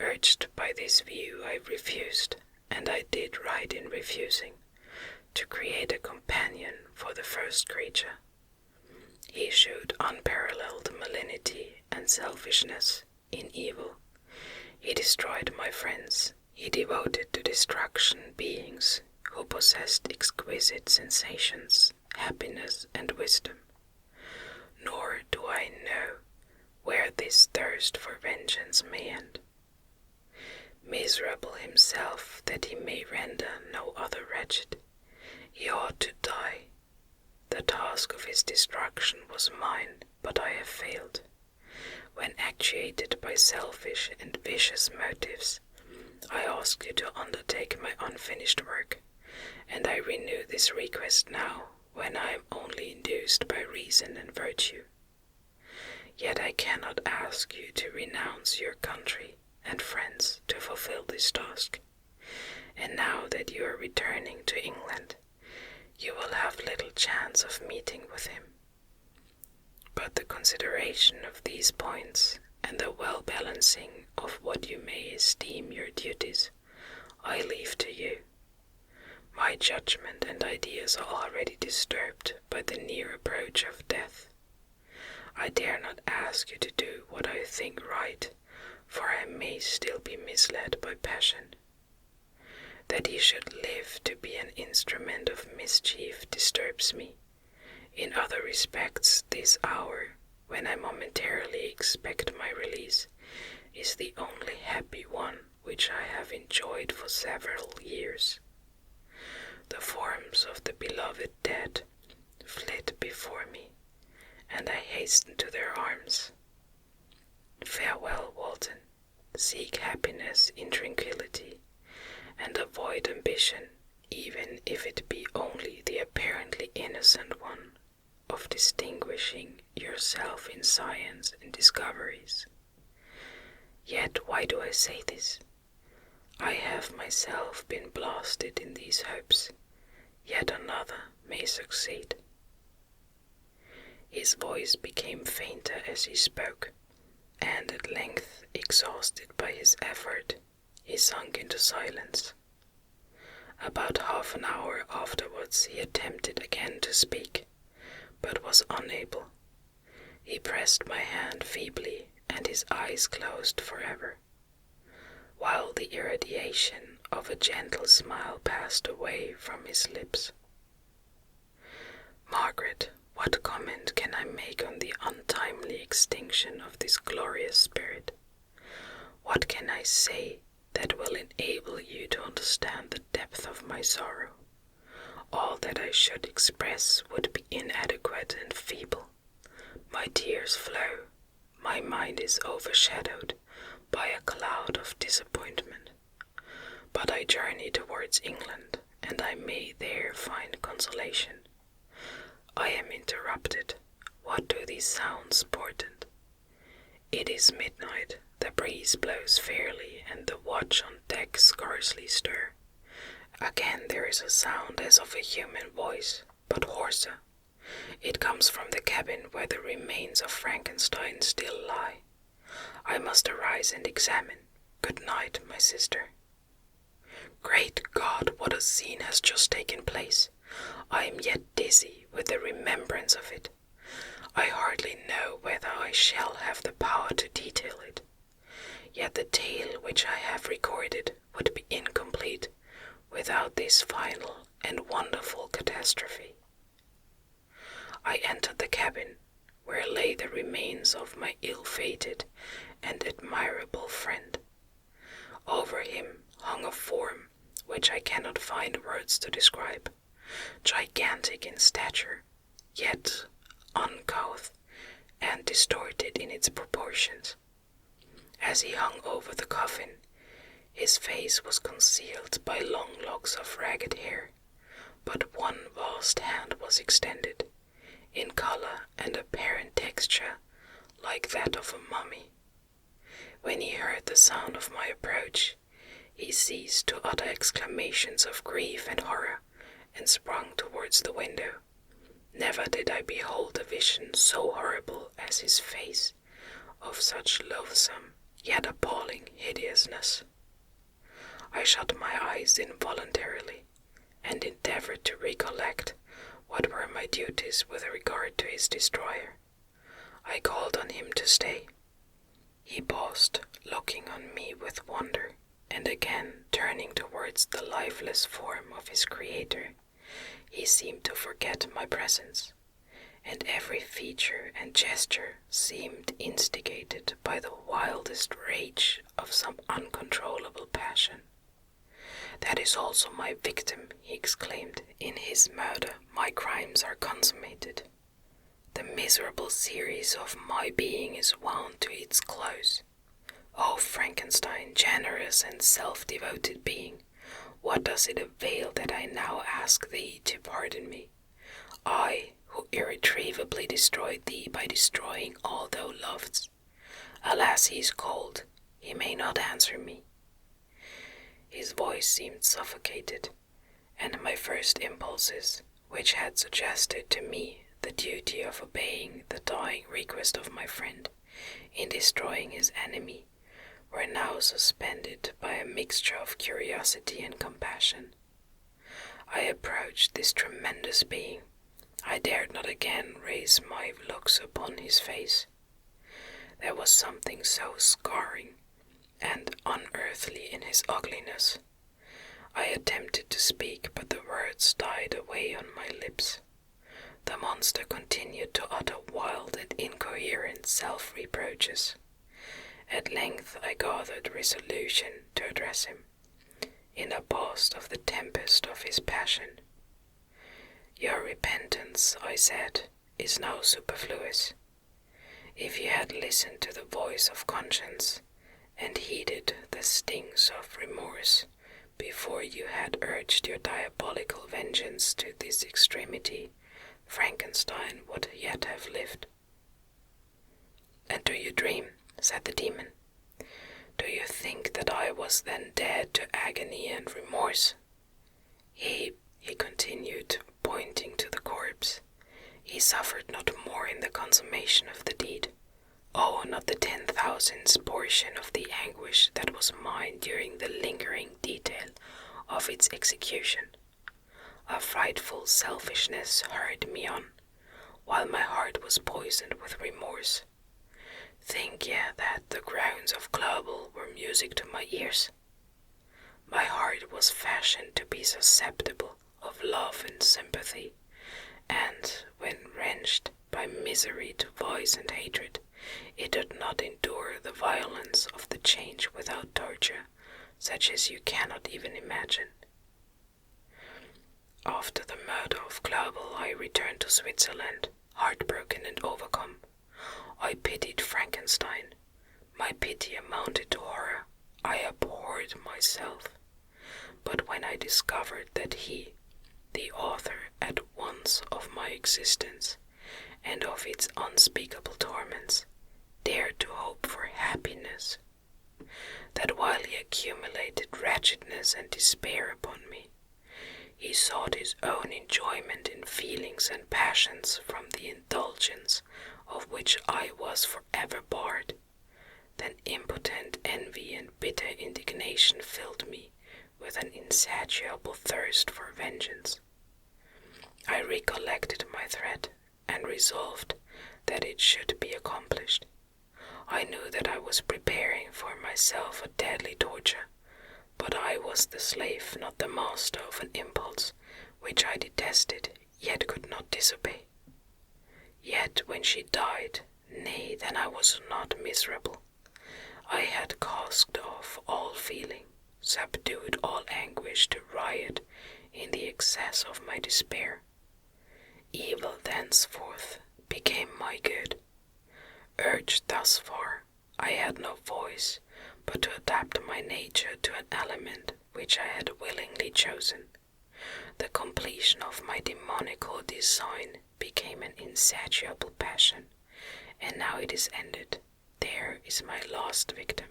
[SPEAKER 1] Urged by this view, I refused, and I did right in refusing, to create a companion for the first creature. He showed unparalleled malignity and selfishness in evil. He destroyed my friends. He devoted to destruction beings who possessed exquisite sensations, happiness, and wisdom. Nor do I know where this thirst for vengeance may end. Miserable himself that he may render no other wretched, he ought to die. The task of his destruction was mine, but I have failed. When actuated by selfish and vicious motives, I ask you to undertake my unfinished work, and I renew this request now, when I am only induced by reason and virtue. Yet I cannot ask you to renounce your country and friends to fulfill this task, and now that you are returning to England, you will have little chance of meeting with him. But the consideration of these points, and the well-balancing of what you may esteem your duties, I leave to you. My judgment and ideas are already disturbed by the near approach of death. I dare not ask you to do what I think right, for I may still be misled by passion. That he should live to be an instrument of mischief disturbs me. In other respects, this hour, when I momentarily expect my release, is the only happy one which I have enjoyed for several years. The forms of the beloved dead flit before me, and I hasten to their arms. Farewell, Walton. Seek happiness in tranquility, and avoid ambition, even if it be only the apparently innocent one of distinguishing yourself in science and discoveries. Yet why do I say this? I have myself been blasted in these hopes, yet another may succeed. His voice became fainter as he spoke, and at length, exhausted by his effort, he sunk into silence. About half an hour afterwards he attempted again to speak, but was unable. He pressed my hand feebly, and his eyes closed forever, while the irradiation of a gentle smile passed away from his lips. Margaret, what comment can I make on the untimely extinction of this glorious spirit? What can I say that will enable you to understand the depth of my sorrow? All that I should express would be inadequate and feeble. My tears flow, my mind is overshadowed by a cloud of disappointment. But I journey towards England, and I may there find consolation. I am interrupted. What do these sounds portend? It is midnight, the breeze blows fairly, and the watch on deck scarcely stir. Again there is a sound as of a human voice, but hoarser. It comes from the cabin where the remains of Frankenstein still lie. I must arise and examine. Good night, my sister. Great God, what a scene has just taken place! I am yet dizzy with the remembrance of it. I hardly know whether I shall have the power to detail it. Yet the tale which I have recorded would be incomplete without this final and wonderful catastrophe. I entered the cabin, where lay the remains of my ill-fated and admirable friend. Over him hung a form which I cannot find words to describe, gigantic in stature, yet uncouth and distorted in its proportions. As he hung over the coffin, his face was concealed by long locks of ragged hair, but one vast hand was extended, in color and apparent texture like that of a mummy. When he heard the sound of my approach, he ceased to utter exclamations of grief and horror, and sprung towards the window. Never did I behold a vision so horrible as his face, of such loathsome yet appalling hideousness. I shut my eyes involuntarily, and endeavored to recollect what were my duties with regard to his destroyer. I called on him to stay. He paused, looking on me with wonder, and again turning towards the lifeless form of his creator, he seemed to forget my presence, and every feature and gesture seemed instigated by the wildest rage of some uncontrollable passion. "That is also my victim," he exclaimed. "In his murder my crimes are consummated. The miserable series of my being is wound to its close. O Frankenstein, generous and self-devoted being, what does it avail that I now ask thee to pardon me? I, who irretrievably destroyed thee by destroying all thou lovest. Alas, he is cold, he may not answer me." His voice seemed suffocated, and my first impulses, which had suggested to me the duty of obeying the dying request of my friend in destroying his enemy, were now suspended by a mixture of curiosity and compassion. I approached this tremendous being. I dared not again raise my looks upon his face. There was something so scarring and unearthly in his ugliness. I attempted to speak, but the words died away on my lips. The monster continued to utter wild and incoherent self-reproaches. At length I gathered resolution to address him, in the pause of the tempest of his passion. "Your repentance," I said, "is now superfluous. If you had listened to the voice of conscience, and heeded the stings of remorse, before you had urged your diabolical vengeance to this extremity, Frankenstein would yet have lived." "And do you dream?" said the demon. "Do you think that I was then dead to agony and remorse? He continued, pointing to the corpse, he suffered not more in the consummation of the deed. Oh, not the 10,000th portion of the anguish that was mine during the lingering detail of its execution. A frightful selfishness hurried me on, while my heart was poisoned with remorse. Think ye that the groans of Clobel were music to my ears? My heart was fashioned to be susceptible of love and sympathy, and when wrenched by misery to vice and hatred, it did not endure the violence of the change without torture, such as you cannot even imagine. After the murder of Clobel, I returned to Switzerland, heartbroken and overcome. I pitied Frankenstein. My pity amounted to horror. I abhorred myself. But when I discovered that he, the author at once of my existence and of its unspeakable torments, dared to hope for happiness, that while he accumulated wretchedness and despair upon me, he sought his own enjoyment in feelings and passions from the indulgence of which I was forever barred, then impotent envy and bitter indignation filled me with an insatiable thirst for vengeance. I recollected my threat, and resolved that it should be accomplished. I knew that I was preparing for myself a deadly torture, but I was the slave, not the master, of an impulse which I detested, yet could not disobey. Yet when she died, nay, then I was not miserable. I had cast off all feeling, subdued all anguish to riot in the excess of my despair. Evil thenceforth became my good. Urged thus far, I had no voice but to adapt my nature to an element which I had willingly chosen. The completion of my demoniacal design became an insatiable passion, and now it is ended. There is my last victim.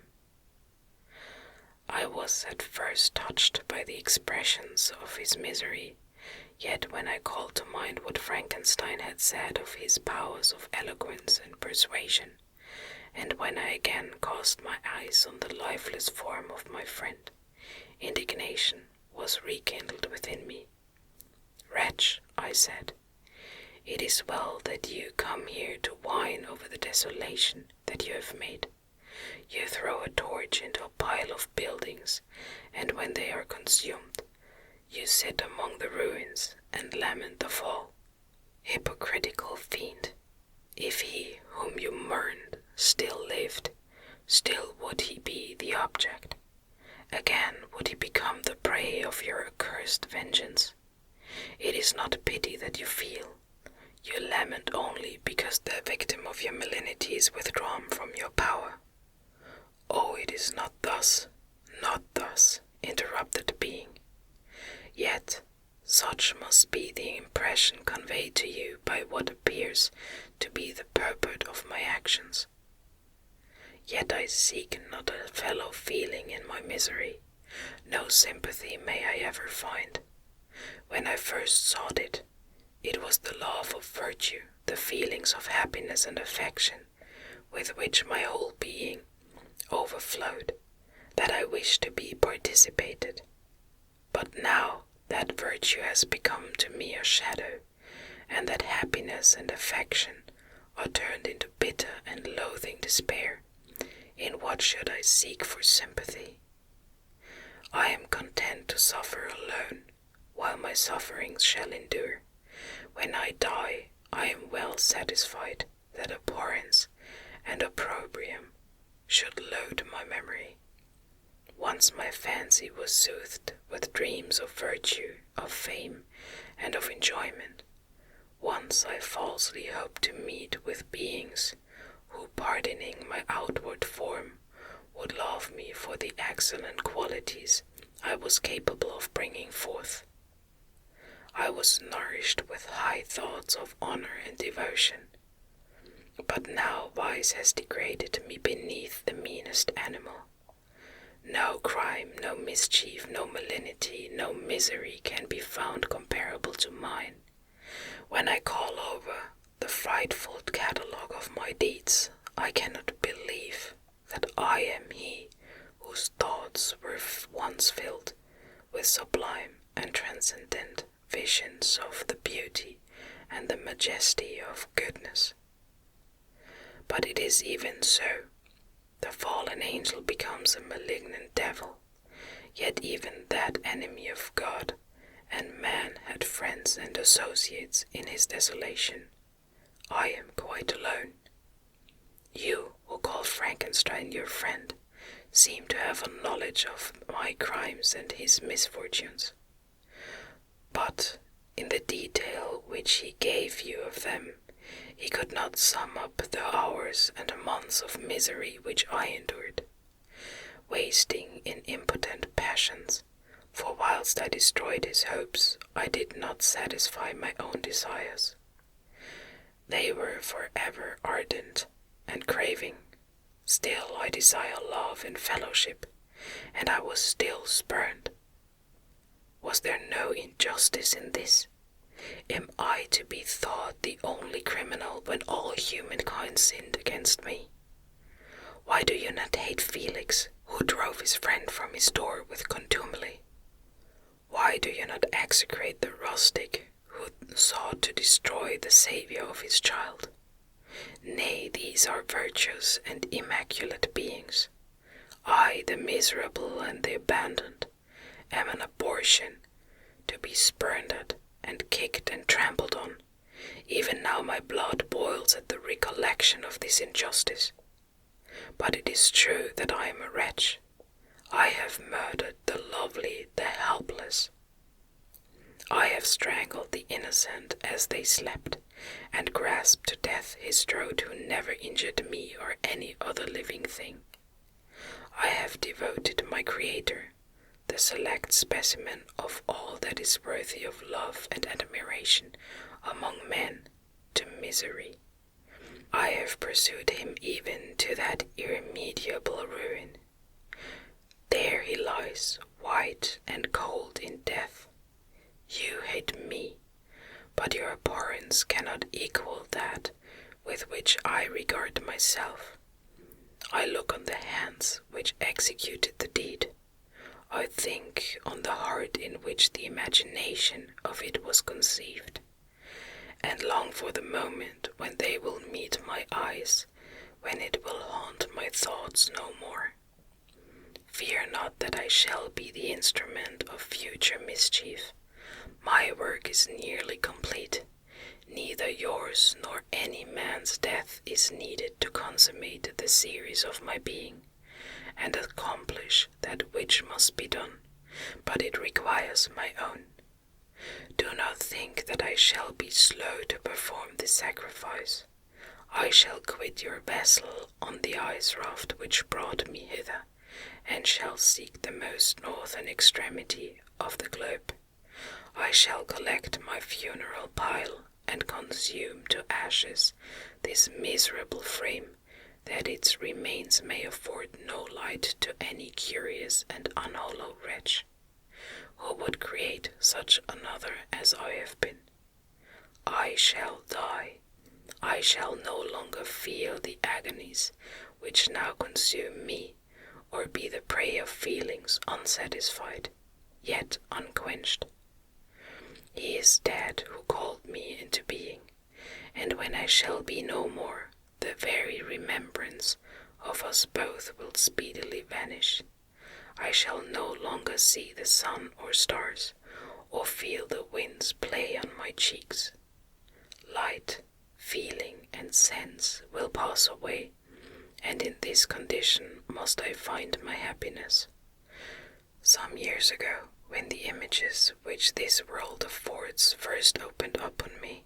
[SPEAKER 1] I was at first touched by the expressions of his misery, yet when I called to mind what Frankenstein had said of his powers of eloquence and persuasion, and when I again cast my eyes on the lifeless form of my friend, indignation was rekindled within me. "Wretch," I said, "it is well that you come here to whine over the desolation that you have made. You throw a torch into a pile of buildings, and when they are consumed, you sit among the ruins and lament the fall. Hypocritical fiend! If he whom you mourned still lived, still would he be the object. Again would he become the prey of your accursed vengeance. It is not pity that you feel. You lament only because the victim of your malignity is withdrawn from your power." "Oh, it is not thus, interrupted the being. "Yet such must be the impression conveyed to you by what appears to be the purport of my actions. Yet I seek not a fellow feeling in my misery. No sympathy may I ever find. When I first sought it, it was the love of virtue, the feelings of happiness and affection, with which my whole being overflowed, that I wished to be participated. But now that virtue has become to me a shadow, and that happiness and affection are turned into bitter and loathing despair, in what should I seek for sympathy? I am content to suffer alone, while my sufferings shall endure, When I die, I am well satisfied that abhorrence and opprobrium should load my memory. Once my fancy was soothed with dreams of virtue, of fame, and of enjoyment. Once I falsely hoped to meet with beings who, pardoning my outward form, would love me for the excellent qualities I was capable of bringing forth. I was nourished with high thoughts of honor and devotion, but now vice has degraded me beneath the meanest animal. No crime, no mischief, no malignity, no misery can be found comparable to mine. When I call over the frightful catalogue of my deeds, I cannot believe that I am he whose thoughts were once filled with sublime and transcendent visions of the beauty and the majesty of goodness. But it is even so. The fallen angel becomes a malignant devil, yet even that enemy of God and man had friends and associates in his desolation. I am quite alone. You, who call Frankenstein your friend, seem to have a knowledge of my crimes and his misfortunes. But in the detail which he gave you of them, he could not sum up the hours and months of misery which I endured, wasting in impotent passions, for whilst I destroyed his hopes, I did not satisfy my own desires. They were forever ardent and craving. Still I desire love and fellowship, and I was still spurned. Was there no injustice in this? Am I to be thought the only criminal when all humankind sinned against me? Why do you not hate Felix, who drove his friend from his door with contumely? Why do you not execrate the rustic who sought to destroy the Saviour of his child? Nay, these are virtuous and immaculate beings. I, the miserable and the abandoned, am an abortion, to be spurned at and kicked and trampled on. Even now my blood boils at the recollection of this injustice. But it is true that I am a wretch. I have murdered the lovely, the helpless. I have strangled the innocent as they slept, and grasped to death his throat who never injured me or any other living thing. I have devoted my Creator, the select specimen of all that is worthy of love and admiration among men, to misery. I have pursued him even to that irremediable ruin. There he lies, white and cold in death. You hate me, but your abhorrence cannot equal that with which I regard myself. I look on the hands which executed the deed. I think on the heart in which the imagination of it was conceived, and long for the moment when they will meet my eyes, when it will haunt my thoughts no more. Fear not that I shall be the instrument of future mischief. My work is nearly complete. Neither yours nor any man's death is needed to consummate the series of my being, and accomplish that which must be done, but it requires my own. Do not think that I shall be slow to perform this sacrifice. I shall quit your vessel on the ice raft which brought me hither, and shall seek the most northern extremity of the globe. I shall collect my funeral pile, and consume to ashes this miserable frame, that its remains may afford no light to any curious and unhollow wretch, who would create such another as I have been. I shall die. I shall no longer feel the agonies which now consume me, or be the prey of feelings unsatisfied, yet unquenched. He is dead who called me into being, and when I shall be no more, the very remembrance of us both will speedily vanish. I shall no longer see the sun or stars, or feel the winds play on my cheeks. light, feeling, and sense will pass away, and in this condition must I find my happiness. Some years ago, when the images which this world affords first opened up on me,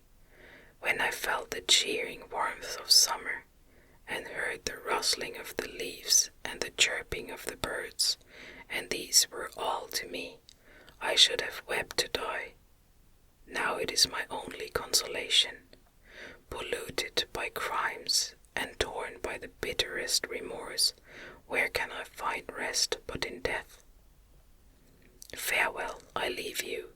[SPEAKER 1] when I felt the cheering warmth of summer, and heard the rustling of the leaves and the chirping of the birds, and these were all to me, I should have wept to die. Now it is my only consolation, polluted by crimes and torn by the bitterest remorse. Where can I find rest but in death? Farewell, I leave you,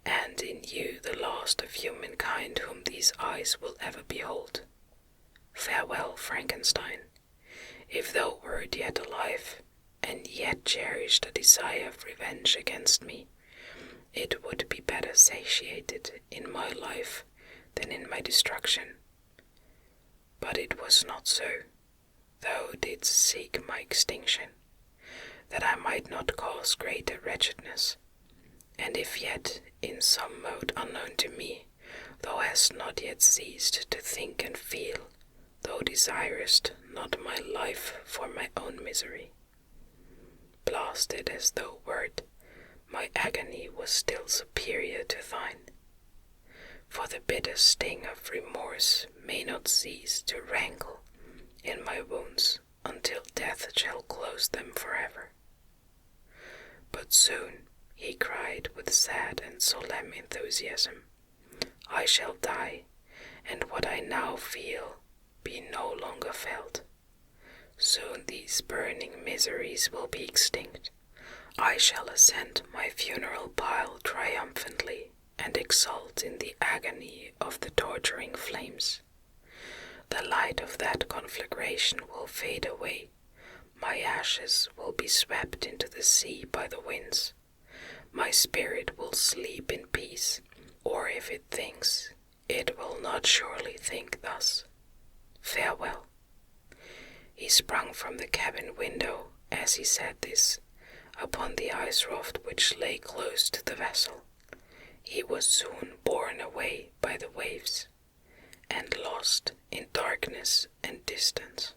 [SPEAKER 1] and in you the last of humankind whom these eyes will ever behold. Farewell, Frankenstein. If thou wert yet alive, and yet cherished a desire of revenge against me, it would be better satiated in my life than in my destruction. But it was not so. Thou didst seek my extinction, that I might not cause greater wretchedness. And if yet, in some mode unknown to me, thou hast not yet ceased to think and feel, thou desirest not my life for my own misery. Blasted as thou wert, my agony was still superior to thine. For the bitter sting of remorse may not cease to rankle in my wounds until death shall close them forever. But soon, he cried with sad and solemn enthusiasm, I shall die, and what I now feel be no longer felt. Soon these burning miseries will be extinct. I shall ascend my funeral pile triumphantly and exult in the agony of the torturing flames. The light of that conflagration will fade away. My ashes will be swept into the sea by the winds. My spirit will sleep in peace, or if it thinks, it will not surely think thus. Farewell. He sprung from the cabin window as he said this, upon the ice raft which lay close to the vessel. He was soon borne away by the waves, and lost in darkness and distance.